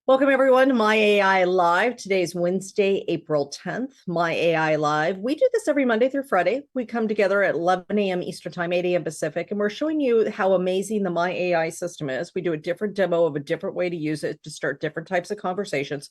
Welcome everyone to My AI Live. Today's Wednesday, April 10th. My AI Live. We do this every Monday through Friday. We come together at 11 a.m. Eastern Time, 8 a.m. Pacific, and we're showing you how amazing the My AI system is. We do a different demo of a different way to use it to start different types of conversations.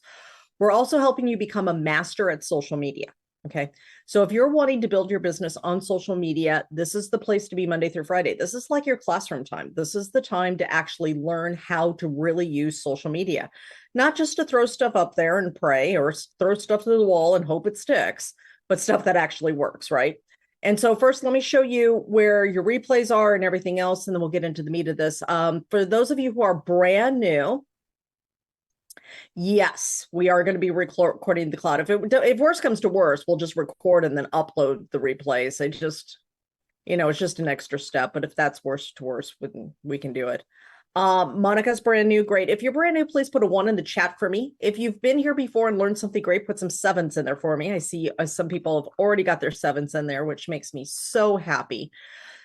We're also helping you become a master at social media. Okay. So if you're wanting to build your business on social media, this is the place to be Monday through Friday. This is like your classroom time. This is the time to actually learn how to really use social media, not just to throw stuff up there and pray or throw stuff to the wall and hope it sticks, but stuff that actually works, right? And so first, let me show you where your replays are and everything else, and then we'll get into the meat of this. For those of you who are brand new, yes, we are going to be recording the cloud. If worse comes to worse, we'll just record and then upload the replays. It's just an extra step. But if that's worse to worse, we can do it. Monica's brand new. Great. If you're brand new, please put a 1 in the chat for me. If you've been here before and learned something great, put some 7s in there for me. I see some people have already got their 7s in there, which makes me so happy.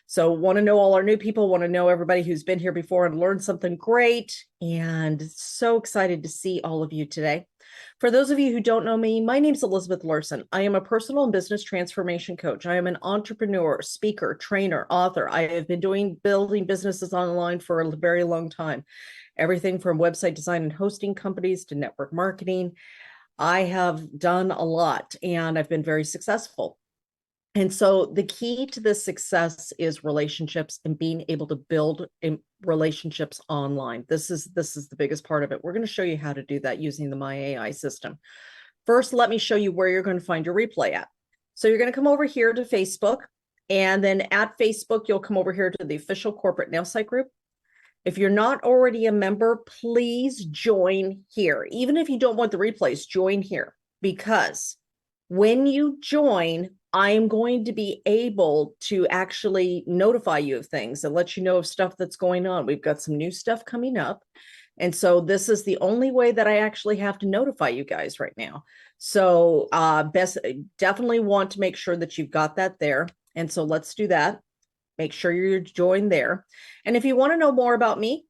So want to know all our new people, want to know everybody who's been here before and learned something great, and so excited to see all of you today. For those of you who don't know me, my name is Elizabeth Larson. I am a personal and business transformation coach. I am an entrepreneur, speaker, trainer, author. I have been building businesses online for a very long time. Everything from website design and hosting companies to network marketing. I have done a lot and I've been very successful. And so the key to this success is relationships and being able to build relationships online. This is the biggest part of it. We're going to show you how to do that using the My AI system. First, let me show you where you're going to find your replay at. So you're going to come over here to Facebook, and then at Facebook, you'll come over here to the official corporate Nowsite group. If you're not already a member, please join here. Even if you don't want the replays, join here, because when you join, I am going to be able to actually notify you of things and let you know of stuff that's going on. We've got some new stuff coming up. And so this is the only way that I actually have to notify you guys right now. So definitely want to make sure that you've got that there. And so let's do that. Make sure you're joined there. And if you want to know more about me,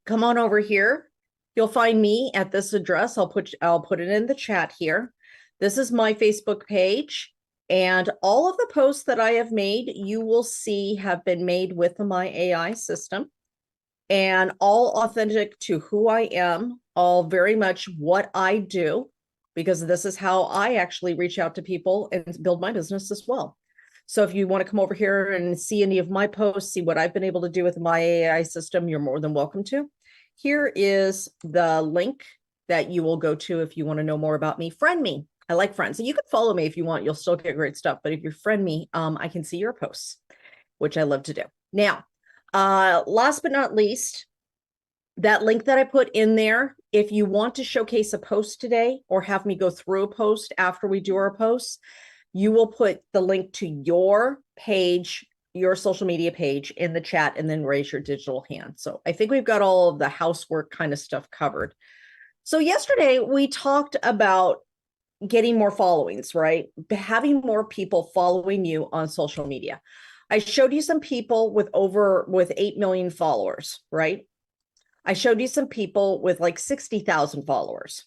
come on over here. You'll find me at this address. I'll put it in the chat here. This is my Facebook page. And all of the posts that I have made, you will see have been made with the My AI system, and all authentic to who I am, all very much what I do, because this is how I actually reach out to people and build my business as well. So if you want to come over here and see any of my posts, see what I've been able to do with My AI system, you're more than welcome to. Here is the link that you will go to if you want to know more about me. Friend me. I like friends. So you can follow me if you want. You'll still get great stuff. But if you friend me, I can see your posts, which I love to do. Now, last but not least, that link that I put in there, if you want to showcase a post today or have me go through a post after we do our posts, you will put the link to your page, your social media page in the chat, and then raise your digital hand. So I think we've got all of the housework kind of stuff covered. So yesterday we talked about getting more followings, right? Having more people following you on social media. I showed you some people with 8 million followers, right? I showed you some people with like 60,000 followers.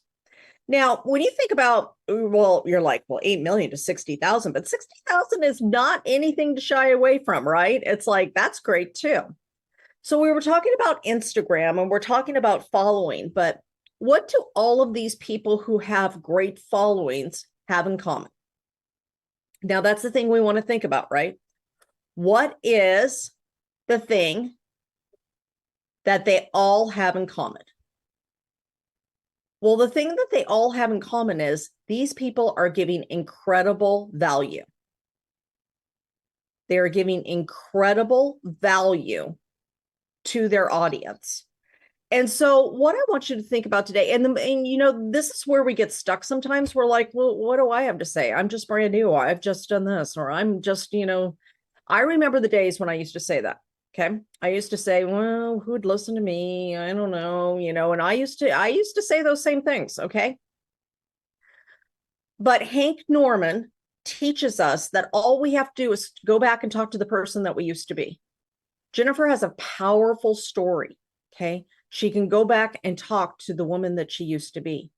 Now, when you think about, well, you're like, well, 8 million to 60,000, but 60,000 is not anything to shy away from, right? It's like, that's great too. So we were talking about Instagram and we're talking about following, but what do all of these people who have great followings have in common? Now, that's the thing we want to think about, right? What is the thing that they all have in common? Well, the thing that they all have in common is these people are giving incredible value. They are giving incredible value to their audience. And so what I want you to think about today, and this is where we get stuck sometimes. We're like, well, what do I have to say? I'm just brand new. I've just done this, or I'm just, I remember the days when I used to say that. Okay. I used to say, well, who'd listen to me? I don't know, and I used to say those same things. Okay. But Hank Norman teaches us that all we have to do is go back and talk to the person that we used to be. Jennifer has a powerful story. Okay. She can go back and talk to the woman that she used to be.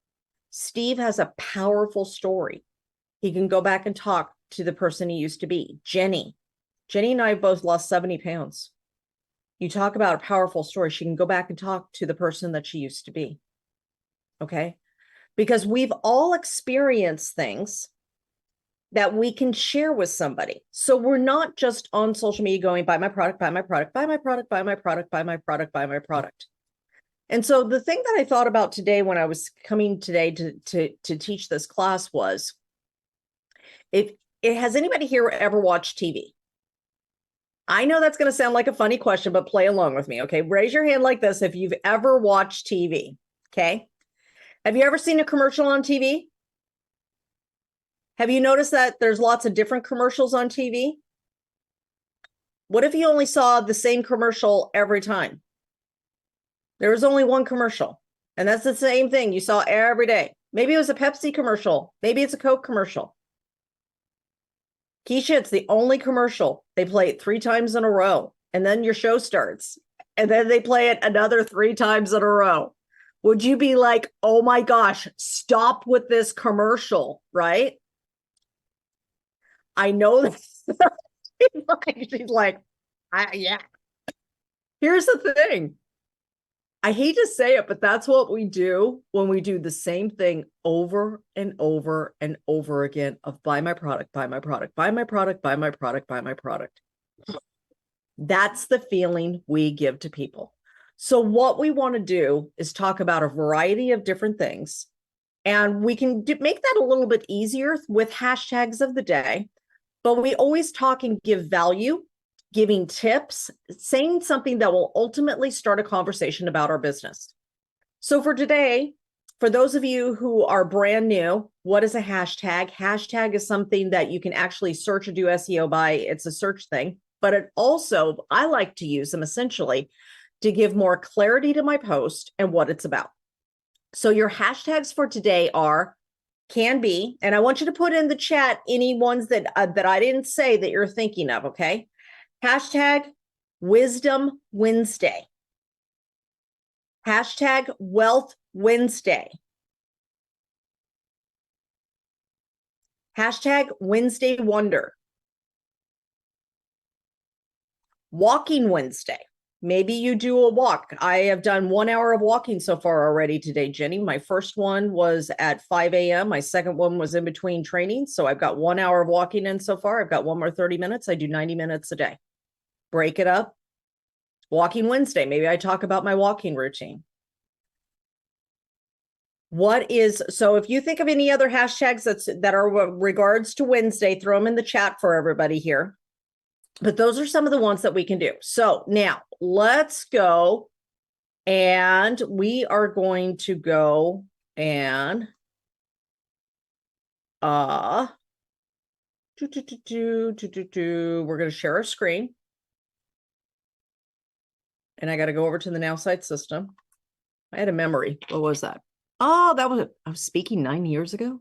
Steve has a powerful story. He can go back and talk to the person he used to be. Jenny and I both lost 70 pounds. You talk about a powerful story. She can go back and talk to the person that she used to be. Okay. Because we've all experienced things that we can share with somebody. So we're not just on social media going, buy my product, buy my product, buy my product, buy my product, buy my product, buy my product. And so the thing that I thought about today when I was coming today to teach this class was, if it has anybody here ever watched TV? I know that's going to sound like a funny question, but play along with me. Okay. Raise your hand like this if you've ever watched TV. Okay. Have you ever seen a commercial on TV? Have you noticed that there's lots of different commercials on TV? What if you only saw the same commercial every time? There was only one commercial, and that's the same thing you saw every day. Maybe it was a Pepsi commercial. Maybe it's a Coke commercial. Keisha, it's the only commercial. They play it 3 times in a row, and then your show starts, and then they play it another 3 times in a row. Would you be like, oh my gosh, stop with this commercial, right? I know that. She's like, yeah. Here's the thing. I hate to say it, but that's what we do when we do the same thing over and over and over again of buy my product, buy my product, buy my product, buy my product, buy my product. That's the feeling we give to people. So what we want to do is talk about a variety of different things, and we can make that a little bit easier with hashtags of the day, but we always talk and give value, giving tips, saying something that will ultimately start a conversation about our business. So for today, for those of you who are brand new, what is a hashtag? Hashtag is something that you can actually search or do SEO by. It's a search thing, but it also, I like to use them essentially to give more clarity to my post and what it's about. So your hashtags for today are can be, and I want you to put in the chat any ones that I didn't say that you're thinking of, okay? Hashtag Wisdom Wednesday. Hashtag Wealth Wednesday. Hashtag Wednesday Wonder. Walking Wednesday. Maybe you do a walk. I have done 1 hour of walking so far already today, Jenny. My first one was at 5 a.m. My second one was in between trainings. So I've got 1 hour of walking in so far. I've got one more 30 minutes. I do 90 minutes a day. Break it up. Walking Wednesday. Maybe I talk about my walking routine. So if you think of any other hashtags that are regards to Wednesday, throw them in the chat for everybody here. But those are some of the ones that we can do. So now let's go, and we are going to go and we're going to share our screen. And I got to go over to the Nowsite system. I had a memory. What was that? Oh, I was speaking 9 years ago.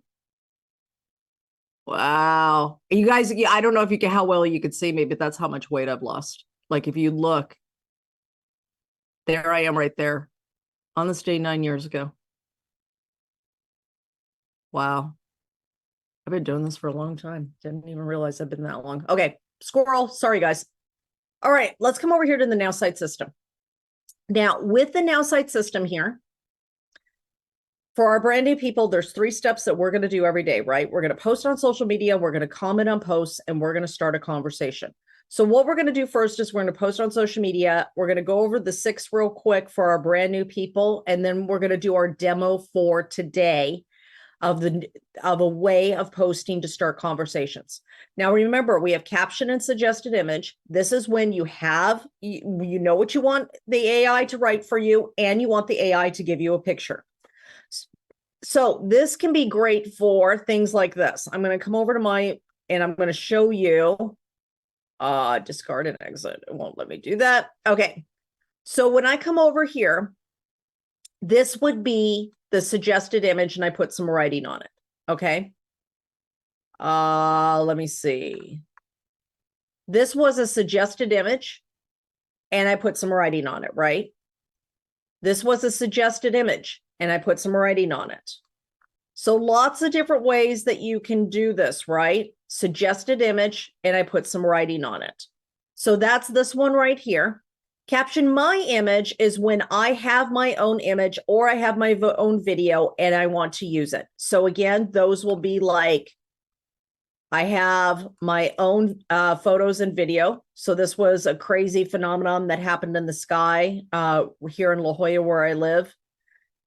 Wow. You guys, I don't know if you can, how well you could see me, but that's how much weight I've lost. Like if you look, there I am right there on this day 9 years ago. Wow. I've been doing this for a long time. Didn't even realize I've been that long. Okay. Squirrel. Sorry, guys. All right. Let's come over here to the Nowsite system. Now with the Nowsite system here, for our brand new people, there's 3 steps that we're going to do every day, right? We're going to post on social media, we're going to comment on posts, and we're going to start a conversation. So what we're going to do first is we're going to post on social media. We're going to go over the 6 real quick for our brand new people, and then we're going to do our demo for today of a way of posting to start conversations. Now, remember, we have caption and suggested image. This is when you know what you want the AI to write for you, and you want the AI to give you a picture. So this can be great for things like this. I'm going to come over to and I'm going to show you, discard and exit. It won't let me do that. Okay. So when I come over here, this would be the suggested image, and I put some writing on it. Okay. Let me see. This was a suggested image, and I put some writing on it, right? This was a suggested image, and I put some writing on it. So lots of different ways that you can do this, right? Suggested image, and I put some writing on it. So that's this one right here. Caption my image is when I have my own image or I have my own video and I want to use it. So again, those will be like, I have my own photos and video. So this was a crazy phenomenon that happened in the sky here in La Jolla where I live.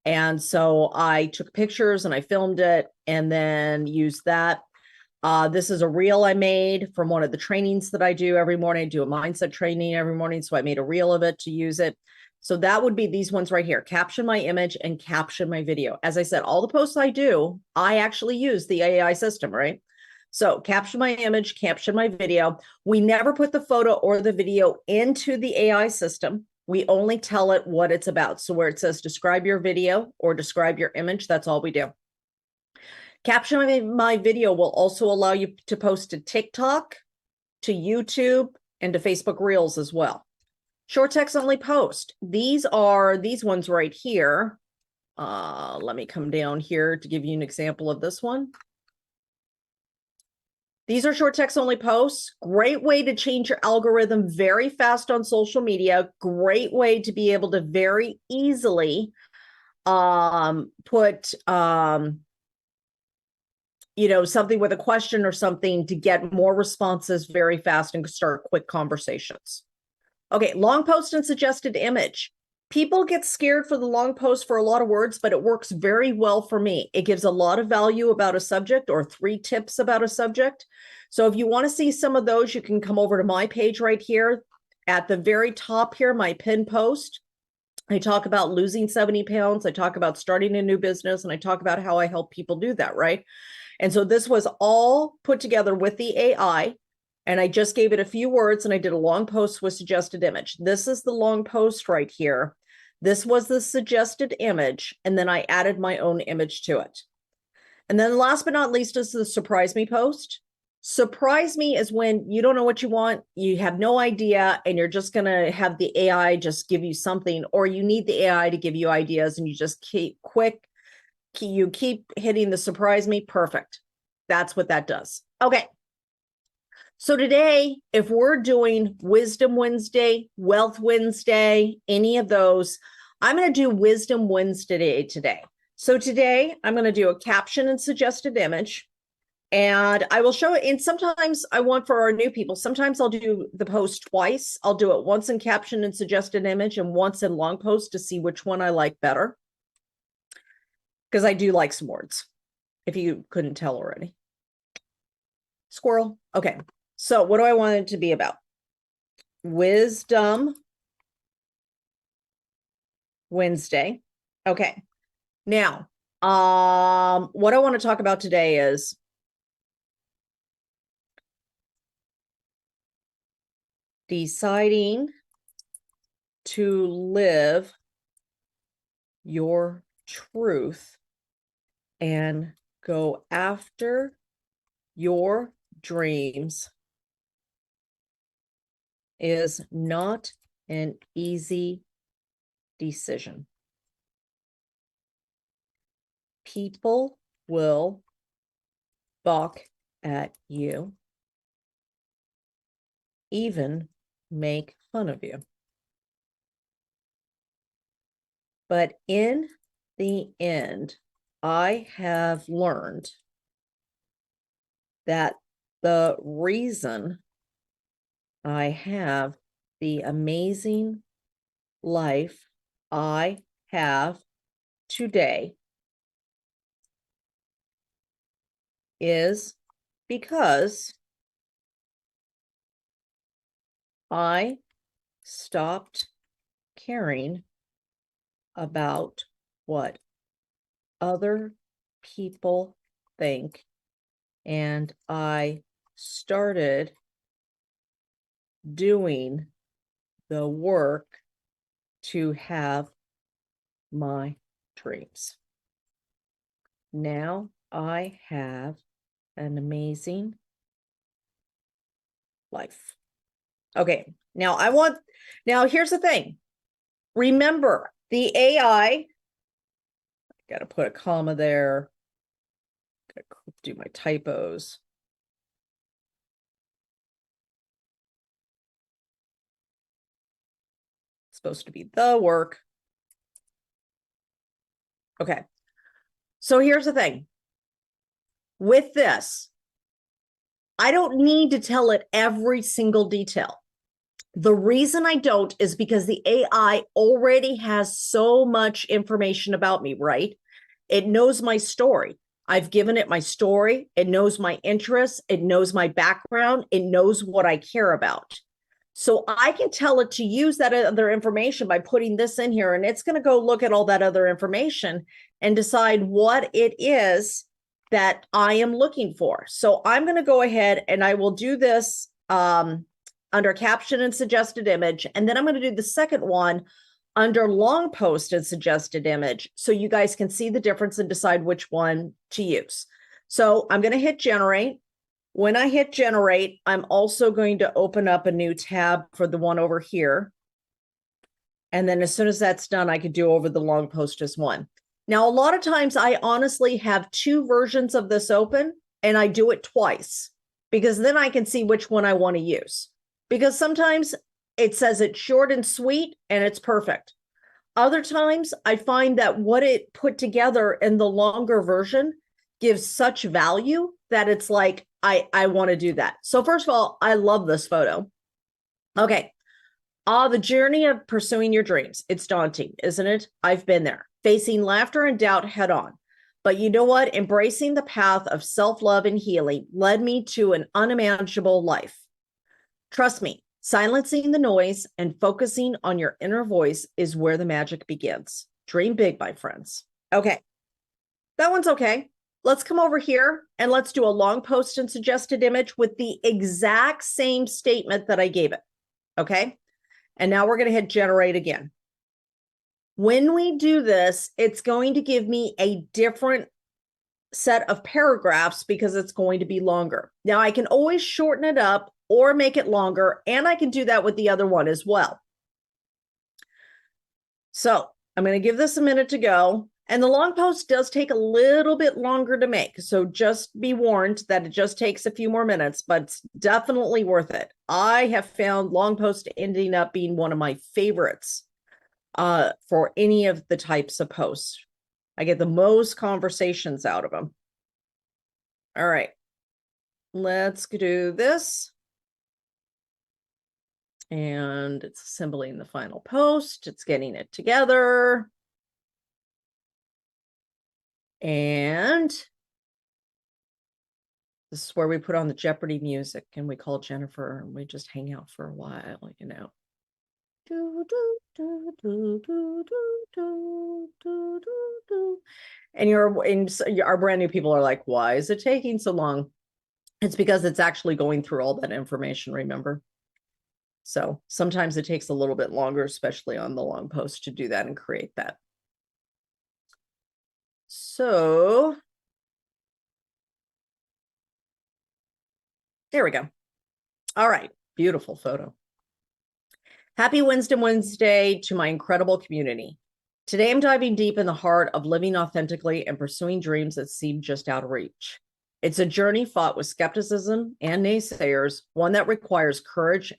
And so I took pictures and I filmed it and then used that. This is a reel I made from one of the trainings that I do every morning. I do a mindset training every morning. So I made a reel of it to use it. So that would be these ones right here. Caption my image and caption my video. As I said, all the posts I do, I actually use the AI system, right? So caption my image, caption my video. We never put the photo or the video into the AI system. We only tell it what it's about. So where it says describe your video or describe your image, that's all we do. Caption my video will also allow you to post to TikTok, to YouTube, and to Facebook Reels as well. Short text only post. These are these ones right here. Let me come down here to give you an example of this one. These are short text only posts. Great way to change your algorithm very fast on social media. Great way to be able to very easily put something with a question or something to get more responses very fast and start quick conversations. Okay, long post and suggested image. People get scared for the long post for a lot of words, but it works very well for me. It gives a lot of value about a subject or 3 tips about a subject. So if you want to see some of those, you can come over to my page right here. At the very top here, my pinned post, I talk about losing 70 pounds. I talk about starting a new business, and I talk about how I help people do that, right? And so this was all put together with the AI. And I just gave it a few words and I did a long post with suggested image. This is the long post right here. This was the suggested image. And then I added my own image to it. And then last but not least is the surprise me post. Surprise me is when you don't know what you want, you have no idea, and you're just going to have the AI just give you something, or you need the AI to give you ideas and you just keep hitting the surprise me. Perfect. That's what that does. Okay. So today, if we're doing Wisdom Wednesday, Wealth Wednesday, any of those, I'm going to do Wisdom Wednesday today. So today, I'm going to do a caption and suggested image. And I will show it. And sometimes I want for our new people, sometimes I'll do the post twice. I'll do it once in caption and suggested image and once in long post to see which one I like better. Because I do like some words, if you couldn't tell already. Squirrel. Okay. So what do I want it to be about? Wisdom Wednesday. Okay. Now, what I want to talk about today is deciding to live your truth and go after your dreams is not an easy decision. People will balk at you, even make fun of you. But in the end, I have learned that the reason I have the amazing life I have today is because I stopped caring about what other people think, and I started doing the work to have my dreams. Now I have an amazing life. Okay, now here's the thing. Remember, The AI, got to put a comma there. Got to do my typos. It's supposed to be the work. Okay. So here's the thing. With this, I don't need to tell it every single detail. The reason I don't is because the AI already has so much information about me, right? It knows my story. I've given it my story. It knows my interests. It knows my background. It knows what I care about. So I can tell it to use that other information by putting this in here, and it's going to go look at all that other information and decide what it is that I am looking for. So I'm going to go ahead and I will do this under caption and suggested image. And then I'm going to do the second one under long post and suggested image, so you guys can see the difference and decide which one to use. So I'm going to hit generate. When I hit generate, I'm also going to open up a new tab for the one over here. And then as soon as that's done, I could do over the long post as one. Now, a lot of times I honestly have two versions of this open, and I do it twice because then I can see which one I want to use. Because sometimes it says it's short and sweet and it's perfect. Other times I find that what it put together in the longer version gives such value that it's like, I want to do that. So first of all, I love this photo. Okay. The journey of pursuing your dreams. It's daunting, isn't it? I've been there, facing laughter and doubt head on. But you know what? Embracing the path of self-love and healing led me to an unimaginable life. Trust me, silencing the noise and focusing on your inner voice is where the magic begins. Dream big, my friends. Okay. That one's okay. Let's come over here and let's do a long post and suggested image with the exact same statement that I gave it. Okay. And now we're going to hit generate again. When we do this, it's going to give me a different set of paragraphs because it's going to be longer. Now I can always shorten it up or make it longer, and I can do that with the other one as well. So I'm going to give this a minute to go. And the long post does take a little bit longer to make. So just be warned that it just takes a few more minutes, but it's definitely worth it. I have found long post ending up being one of my favorites for any of the types of posts. I get the most conversations out of them. All right, let's do this. And it's assembling the final post. It's getting it together. And this is where we put on the Jeopardy music and we call Jennifer and we just hang out for a while, you know. And our brand new people are like, why is it taking so long? It's because it's actually going through all that information, remember? So sometimes it takes a little bit longer, especially on the long post, to do that and create that. So there we go. All right, beautiful photo. Happy Wednesday to my incredible community. Today I'm diving deep in the heart of living authentically and pursuing dreams that seem just out of reach. It's a journey fought with skepticism and naysayers, one that requires courage,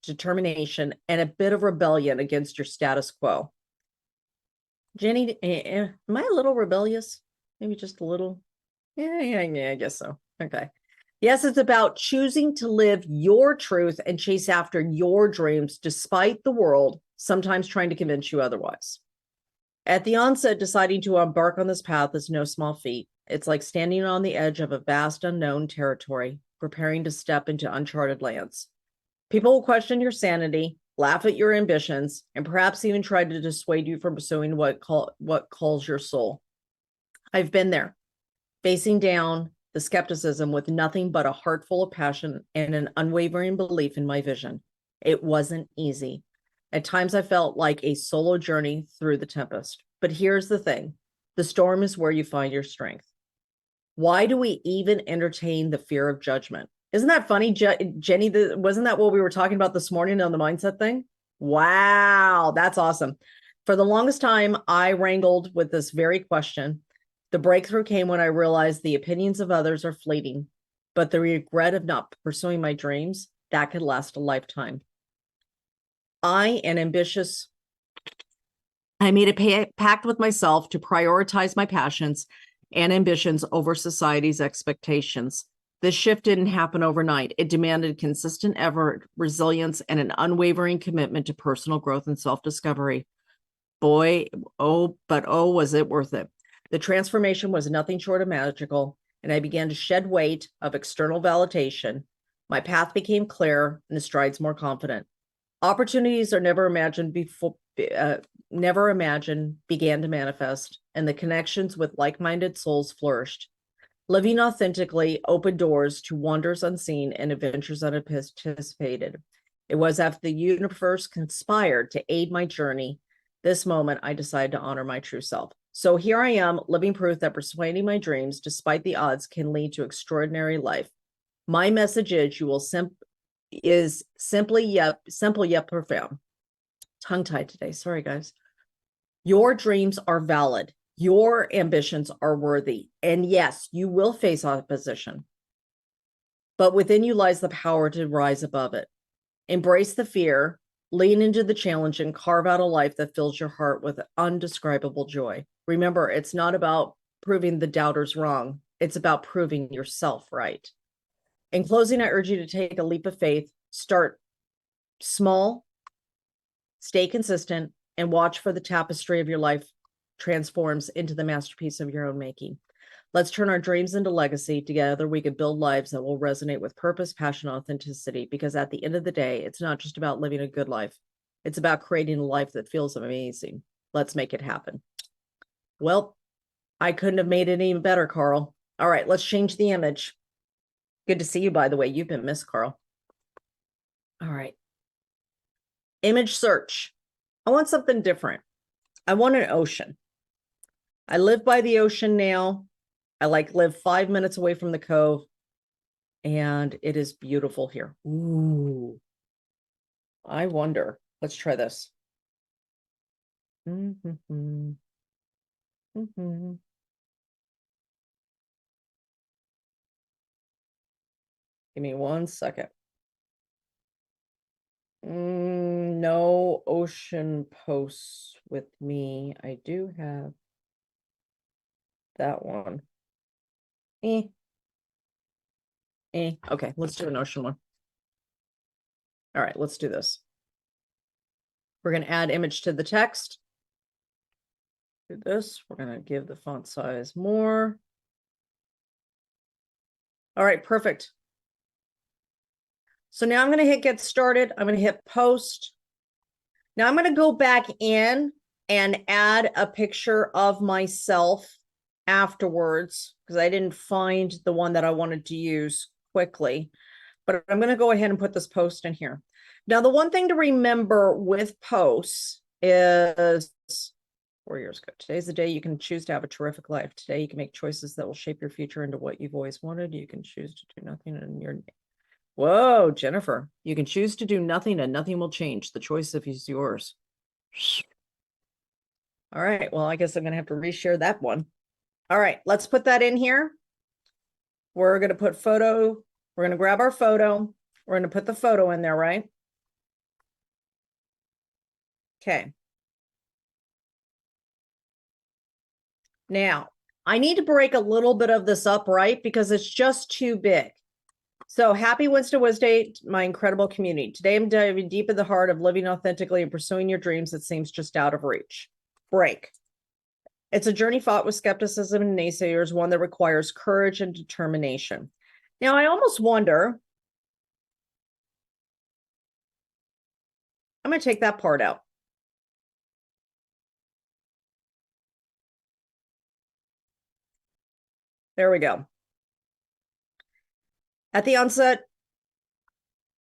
determination, and a bit of rebellion against your status quo. Jenny, am I a little rebellious? Maybe just a little? Yeah, I guess so. Okay. Yes, it's about choosing to live your truth and chase after your dreams, despite the world sometimes trying to convince you otherwise. At the onset, deciding to embark on this path is no small feat. It's like standing on the edge of a vast unknown territory, preparing to step into uncharted lands. People will question your sanity, laugh at your ambitions, and perhaps even try to dissuade you from pursuing what calls your soul. I've been there, facing down the skepticism with nothing but a heart full of passion and an unwavering belief in my vision. It wasn't easy. At times I felt like a solo journey through the tempest. But here's the thing. The storm is where you find your strength. Why do we even entertain the fear of judgment? Isn't that funny, Jenny? Wasn't that what we were talking about this morning on the mindset thing? Wow, that's awesome. For the longest time, I wrangled with this very question. The breakthrough came when I realized the opinions of others are fleeting, but the regret of not pursuing my dreams, that could last a lifetime. I made a pact with myself to prioritize my passions and ambitions over society's expectations. This shift didn't happen overnight. It demanded consistent effort, resilience, and an unwavering commitment to personal growth and self-discovery. Boy, was it worth it. The transformation was nothing short of magical, and I began to shed weight of external validation. My path became clear and the strides more confident. Opportunities are never imagined began to manifest, and the connections with like-minded souls flourished. Living authentically opened doors to wonders unseen and adventures unanticipated. It was after the universe conspired to aid my journey, this moment I decided to honor my true self. So here I am, living proof that persuading my dreams, despite the odds, can lead to extraordinary life. My message is simple yet profound. Tongue-tied today. Sorry, guys. Your dreams are valid. Your ambitions are worthy. And yes, you will face opposition. But within you lies the power to rise above it. Embrace the fear, lean into the challenge, and carve out a life that fills your heart with undescribable joy. Remember, it's not about proving the doubters wrong. It's about proving yourself right. In closing, I urge you to take a leap of faith. Start small, stay consistent, and watch for the tapestry of your life transforms into the masterpiece of your own making. Let's turn our dreams into legacy. Together, we can build lives that will resonate with purpose, passion, authenticity, because at the end of the day, it's not just about living a good life. It's about creating a life that feels amazing. Let's make it happen. Well, I couldn't have made it any better, Carl. All right, let's change the image. Good to see you, by the way. You've been missed, Carl. All right. Image search. I want something different. I want an ocean. I live by the ocean now. I live 5 minutes away from the cove, and it is beautiful here. Ooh. I wonder. Let's try this. Mm-hmm. Mm-hmm. Give me 1 second. No ocean posts with me. I do have that one. Okay, let's do an ocean one. All right, let's do this. We're going to add image to the text. Do this. We're going to give the font size more. All right, perfect. So now I'm going to hit get started. I'm going to hit post. Now I'm going to go back in and add a picture of myself afterwards because I didn't find the one that I wanted to use quickly. But I'm going to go ahead and put this post in here. Now, the one thing to remember with posts is 4 years ago. Today's the day you can choose to have a terrific life. Today, you can make choices that will shape your future into what you've always wanted. You can choose to do nothing and whoa, Jennifer, you can choose to do nothing and nothing will change. The choice is yours. All right. Well, I guess I'm going to have to reshare that one. All right. Let's put that in here. We're going to put photo. We're going to grab our photo. We're going to put the photo in there, right? Okay. Now, I need to break a little bit of this up, right? Because it's just too big. So happy Wednesday, my incredible community. Today, I'm diving deep in the heart of living authentically and pursuing your dreams that seems just out of reach. Break. It's a journey fought with skepticism and naysayers, one that requires courage and determination. Now, I almost wonder, I'm going to take that part out. There we go. At the onset,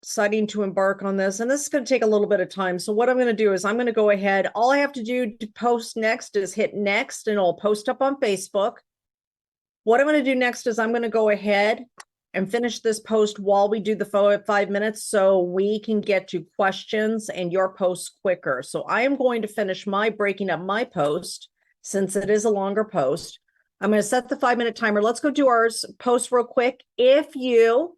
deciding to embark on this, and this is going to take a little bit of time. So what I'm going to do is I'm going to go ahead. All I have to do to post next is hit next, and I'll post up on Facebook. What I'm going to do next is I'm going to go ahead and finish this post while we do the 5 minutes so we can get to questions and your posts quicker. So I am going to finish my breaking up my post since it is a longer post. I'm going to set the 5-minute timer. Let's go do our post real quick. If you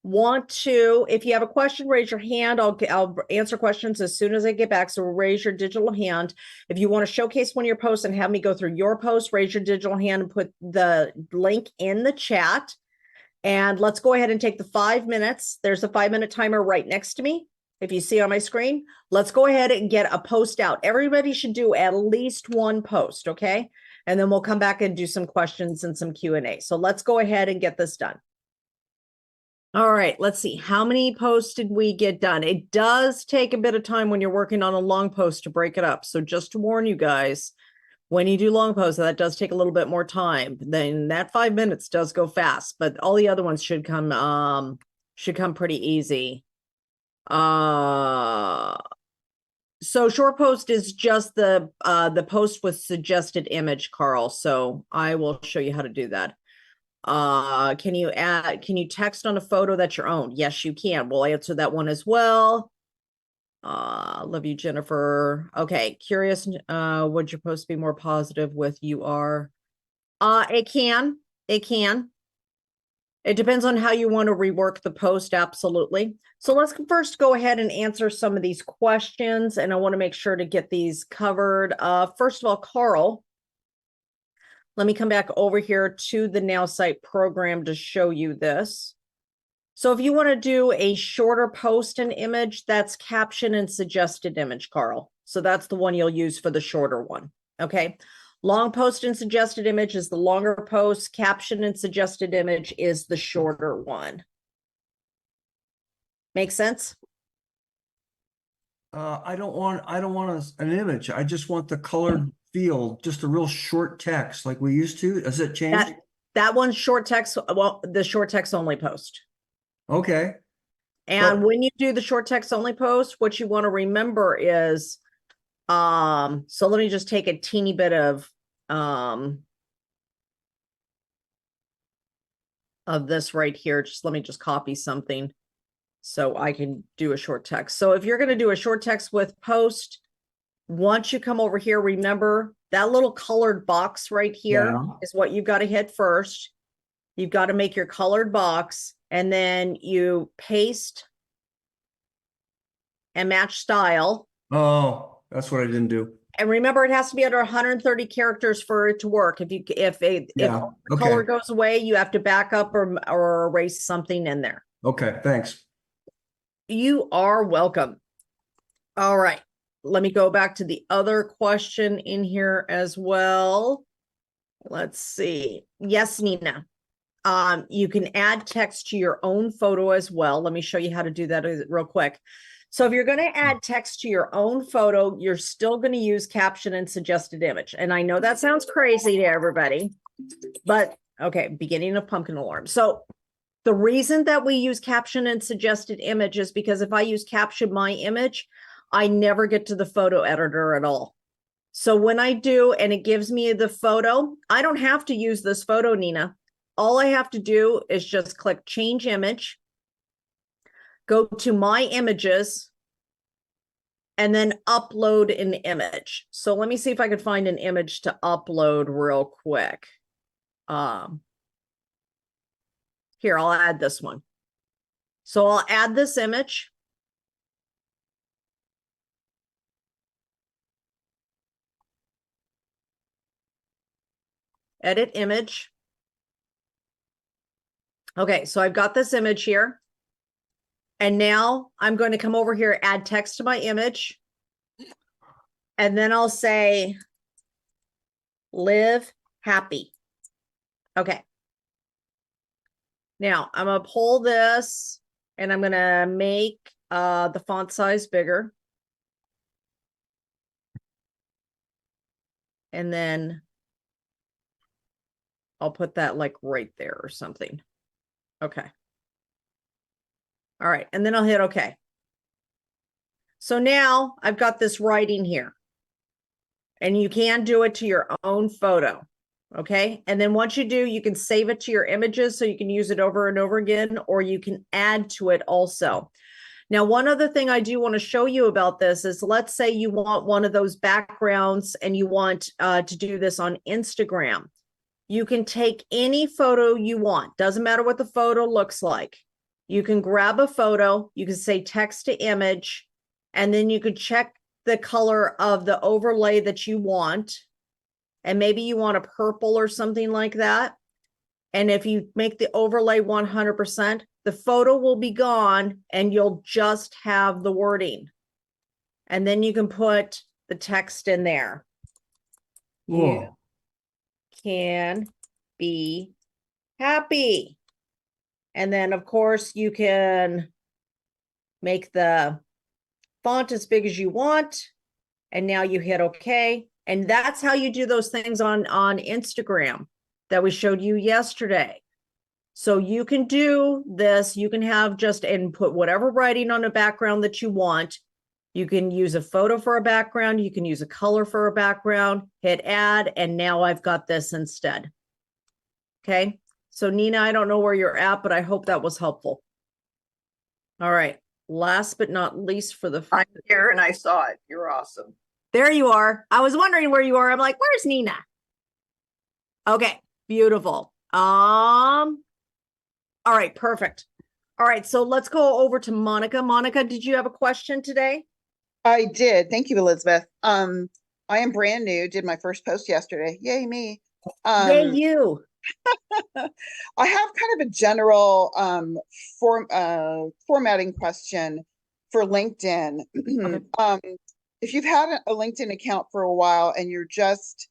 have a question, raise your hand. I'll answer questions as soon as I get back. So raise your digital hand. If you want to showcase one of your posts and have me go through your post, raise your digital hand and put the link in the chat. And let's go ahead and take the 5 minutes. There's a 5-minute timer right next to me. If you see on my screen, let's go ahead and get a post out. Everybody should do at least one post, okay? And then we'll come back and do some questions and some Q&A. So let's go ahead and get this done. All right, let's see. How many posts did we get done? It does take a bit of time when you're working on a long post to break it up. So just to warn you guys, when you do long posts, that does take a little bit more time. Then that 5 minutes does go fast, but all the other ones should come pretty easy. So short post is just the post with suggested image, Carl. So I will show you how to do that. Can you text on a photo that's your own? Yes, you can. We'll answer that one as well. Love you, Jennifer. Okay, curious, would your post be more positive with you are? It can. It depends on how you want to rework the post, absolutely. So let's first go ahead and answer some of these questions, and I want to make sure to get these covered. First of all, Carl, let me come back over here to the Nowsite program to show you this. So if you want to do a shorter post and image, that's caption and suggested image, Carl. So that's the one you'll use for the shorter one, okay? Long post and suggested image is the longer post. Caption and suggested image is the shorter one. Make sense? I don't want an image. I just want the colored field, just a real short text like we used to. Does it change? That one's short text. Well, the short text only post. Okay. And when you do the short text only post, what you want to remember is, so let me just take a teeny bit of this right here. Let me just copy something so I can do a short text. So if you're going to do a short text with post, once you come over here, remember that little colored box right here is what you've got to hit first. You've got to make your colored box, and then you paste and match style. Oh, that's what I didn't do. And remember, it has to be under 130 characters for it to work. If the color goes away, you have to back up or erase something in there. Okay, thanks. You are welcome. All right. Let me go back to the other question in here as well. Let's see. Yes, Nina. You can add text to your own photo as well. Let me show you how to do that real quick. So if you're going to add text to your own photo, you're still going to use caption and suggested image. And I know that sounds crazy to everybody, but okay, beginning of pumpkin alarm. So the reason that we use caption and suggested image is because if I use caption my image, I never get to the photo editor at all. So when I do, and it gives me the photo, I don't have to use this photo, Nina. All I have to do is just click change image, go to my images, and then upload an image. So let me see if I could find an image to upload real quick. Here, I'll add this one. So I'll add this image. Edit image. Okay, so I've got this image here. And now I'm going to come over here, add text to my image. And then I'll say, live happy. Okay. Now I'm going to pull this and I'm going to make the font size bigger. And then I'll put that like right there or something. Okay. All right. And then I'll hit OK. So now I've got this writing here. And you can do it to your own photo. Okay. And then once you do, you can save it to your images so you can use it over and over again, or you can add to it also. Now, one other thing I do want to show you about this is, let's say you want one of those backgrounds and you want to do this on Instagram. You can take any photo you want. Doesn't matter what the photo looks like. You can grab a photo, you can say text to image, and then you could check the color of the overlay that you want. And maybe you want a purple or something like that. And if you make the overlay 100%, the photo will be gone and you'll just have the wording. And then you can put the text in there. Whoa. You can be happy. And then, of course, you can make the font as big as you want. And now you hit OK. And that's how you do those things on Instagram that we showed you yesterday. So you can do this. You can have just and put whatever writing on a background that you want. You can use a photo for a background. You can use a color for a background, hit add, and now I've got this instead. Okay. So Nina, I don't know where you're at, but I hope that was helpful. All right. Last but not least for the... I'm here and I saw it. You're awesome. There you are. I was wondering where you are. I'm like, where's Nina? Okay. Beautiful. All right. Perfect. All right. So let's go over to Monica. Monica, did you have a question today? I did. Thank you, Elizabeth. I am brand new, did my first post yesterday. Yay, me. Yay, you. I have kind of a general formatting question for LinkedIn. Okay. If you've had a LinkedIn account for a while and you've just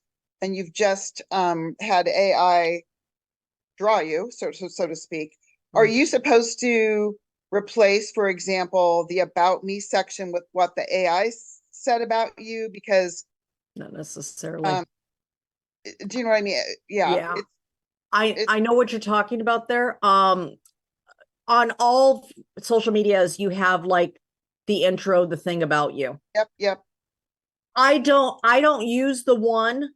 had AI draw you, so to speak, are you supposed to replace, for example, the About Me section with what the AI said about you? Because not necessarily. do you know what I mean? Yeah. I know what you're talking about there. On all social medias, you have like the intro, the thing about you. Yep. I don't use the one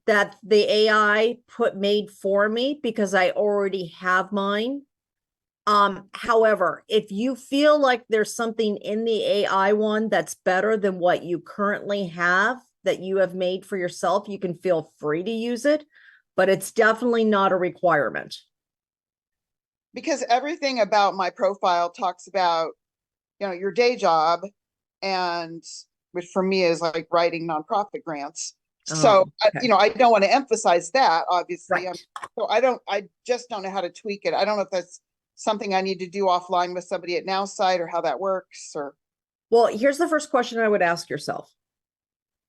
that the AI made for me because I already have mine. However, if you feel like there's something in the AI one that's better than what you currently have that you have made for yourself, you can feel free to use it, but it's definitely not a requirement. Because everything about my profile talks about, your day job, and which for me is like writing nonprofit grants. So, Okay. I don't want to emphasize that, obviously. Right. So I just don't know how to tweak it. I don't know if that's something I need to do offline with somebody at Nowsite or how that works, or. Well, here's the first question I would ask yourself.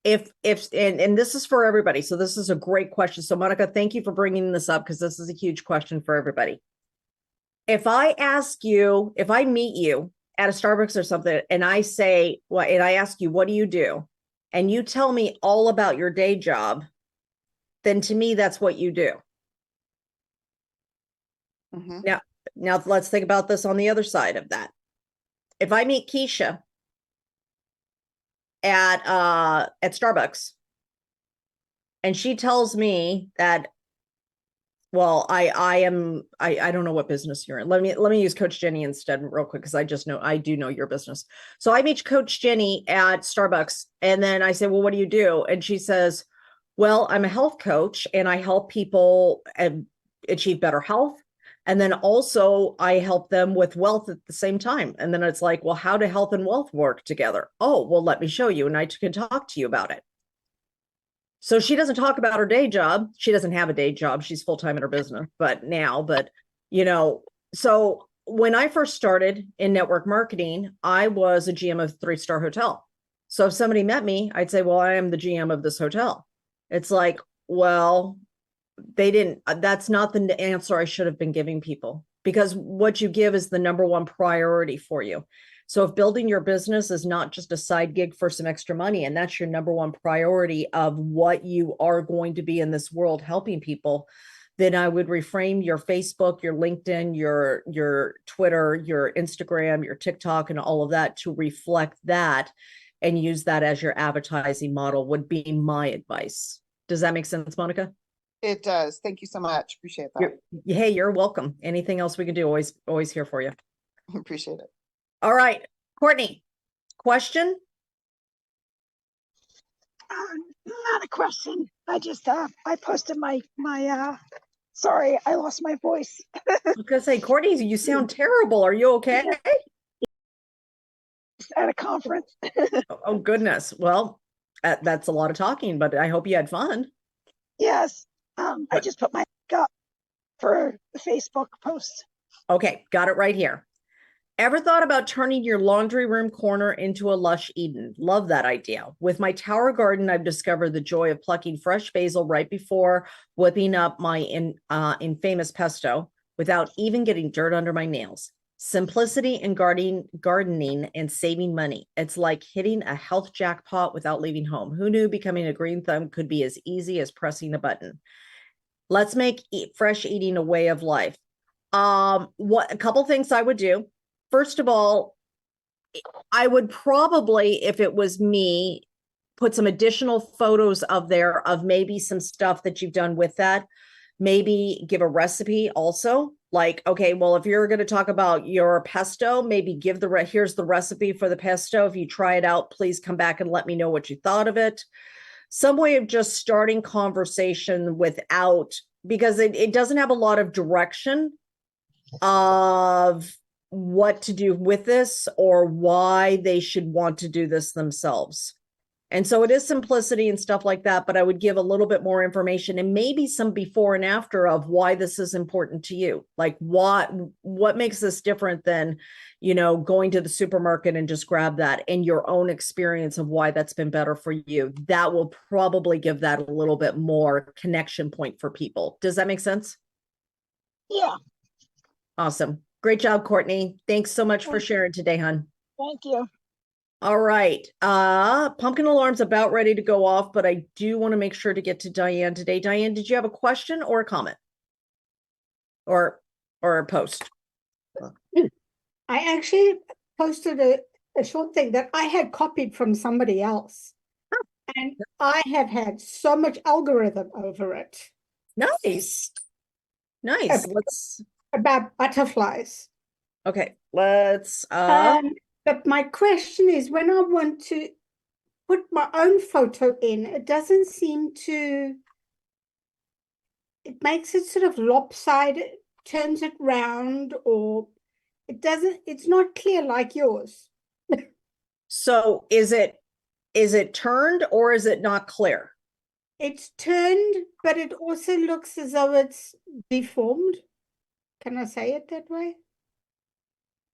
If and this is for everybody. So this is a great question. So Monica, thank you for bringing this up because this is a huge question for everybody. If I meet you at a Starbucks or something, and I say, well, and I ask you, what do you do? And you tell me all about your day job, then to me, that's what you do. Mm-hmm. Now let's think about this on the other side of that. If I meet Keisha at Starbucks, and she tells me that, well, I don't know what business you're in. Let me use Coach Jenny instead real quick, because I do know your business. So I meet Coach Jenny at Starbucks, and then I say, well, what do you do? And she says, well, I'm a health coach and I help people achieve better health. And then also I help them with wealth at the same time. And then it's like, well, how do health and wealth work together? Oh, well, let me show you. And I can talk to you about it. So she doesn't talk about her day job. She doesn't have a day job. She's full-time in her business, but so when I first started in network marketing, I was a GM of a 3-star hotel. So if somebody met me, I'd say, well, I am the GM of this hotel. It's like, well, that's not the answer I should have been giving people, because what you give is the number one priority for you. So if building your business is not just a side gig for some extra money, and that's your number one priority of what you are going to be in this world helping people, then I would reframe your Facebook, your LinkedIn, your Twitter, your Instagram, your TikTok, and all of that to reflect that, and use that as your advertising model would be my advice. Does that make sense, Monica? It does. Thank you so much. Appreciate that. Hey, you're welcome. Anything else we can do, always here for you. Appreciate it. All right, Courtney, question? Not a question. I just I posted my sorry, I lost my voice. I was gonna say, Courtney, you sound terrible. Are you okay? At a conference. Oh goodness. Well, that's a lot of talking, but I hope you had fun. Yes. I just put my link up for the Facebook post. Okay, got it right here. Ever thought about turning your laundry room corner into a lush Eden? Love that idea. With my tower garden, I've discovered the joy of plucking fresh basil right before whipping up my infamous pesto without even getting dirt under my nails. Simplicity in gardening and saving money. It's like hitting a health jackpot without leaving home. Who knew becoming a green thumb could be as easy as pressing a button? Let's make fresh eating a way of life. A couple things I would do. First of all, I would probably, if it was me, put some additional photos of maybe some stuff that you've done with that. Maybe give a recipe also. Like, okay, well, if you're going to talk about your pesto, maybe give here's the recipe for the pesto. If you try it out, please come back and let me know what you thought of it. Some way of just starting conversation because it doesn't have a lot of direction of what to do with this or why they should want to do this themselves. And so it is simplicity and stuff like that, but I would give a little bit more information and maybe some before and after of why this is important to you. Like what makes this different than, going to the supermarket and just grab that, and your own experience of why that's been better for you. That will probably give that a little bit more connection point for people. Does that make sense? Yeah. Awesome. Great job, Courtney. Thanks so much for sharing today, hon. Thank you. All right. Pumpkin alarm's about ready to go off, but I do want to make sure to get to Diane today. Diane, did you have a question or a comment? Or a post? I actually posted a short thing that I had copied from somebody else. And I have had so much algorithm over it. Nice. Nice. Let's about butterflies. Okay, let's but my question is, when I want to put my own photo in, it doesn't seem to, it makes it sort of lopsided, turns it round, or it's not clear like yours. So is it turned or is it not clear? It's turned, but it also looks as though it's deformed. Can I say it that way?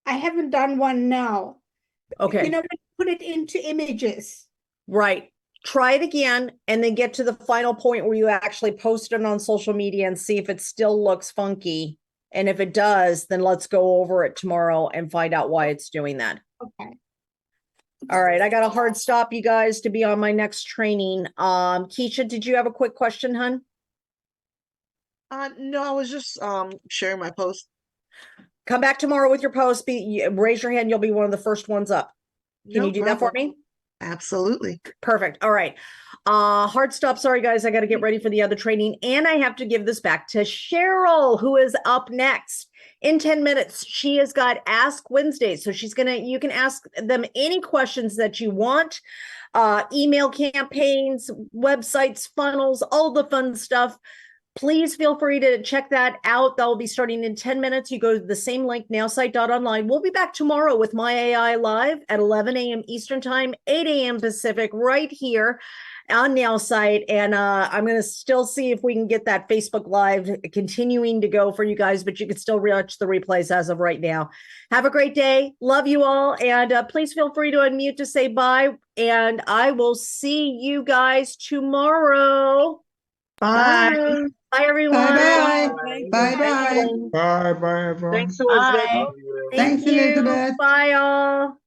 I haven't done one now. Okay. Put it into images. Right. Try it again and then get to the final point where you actually post it on social media and see if it still looks funky. And if it does, then let's go over it tomorrow and find out why it's doing that. Okay. All right. I got a hard stop, you guys, to be on my next training. Keisha, did you have a quick question, hun? No, I was just sharing my post. Come back tomorrow with your post. Raise your hand. You'll be one of the first ones up. Can No you do that for problem. me? Absolutely. Perfect. All right. Hard stop. Sorry, guys. I got to get ready for the other training. And I have to give this back to Cheryl, who is up next in 10 minutes. She has got Ask Wednesday. So you can ask them any questions that you want. Email campaigns, websites, funnels, all the fun stuff. Please feel free to check that out. That will be starting in 10 minutes. You go to the same link, nowsite.online. We'll be back tomorrow with My AI Live at 11 a.m. Eastern Time, 8 a.m. Pacific, right here on Nowsite. And I'm going to still see if we can get that Facebook Live continuing to go for you guys, but you can still watch the replays as of right now. Have a great day. Love you all. And please feel free to unmute to say bye. And I will see you guys tomorrow. Bye. Bye, everyone. Bye-bye. Bye. Bye-bye. Bye, bye, everyone. Thanks, Elizabeth. Thank Thanks, you. Elizabeth. Bye, all.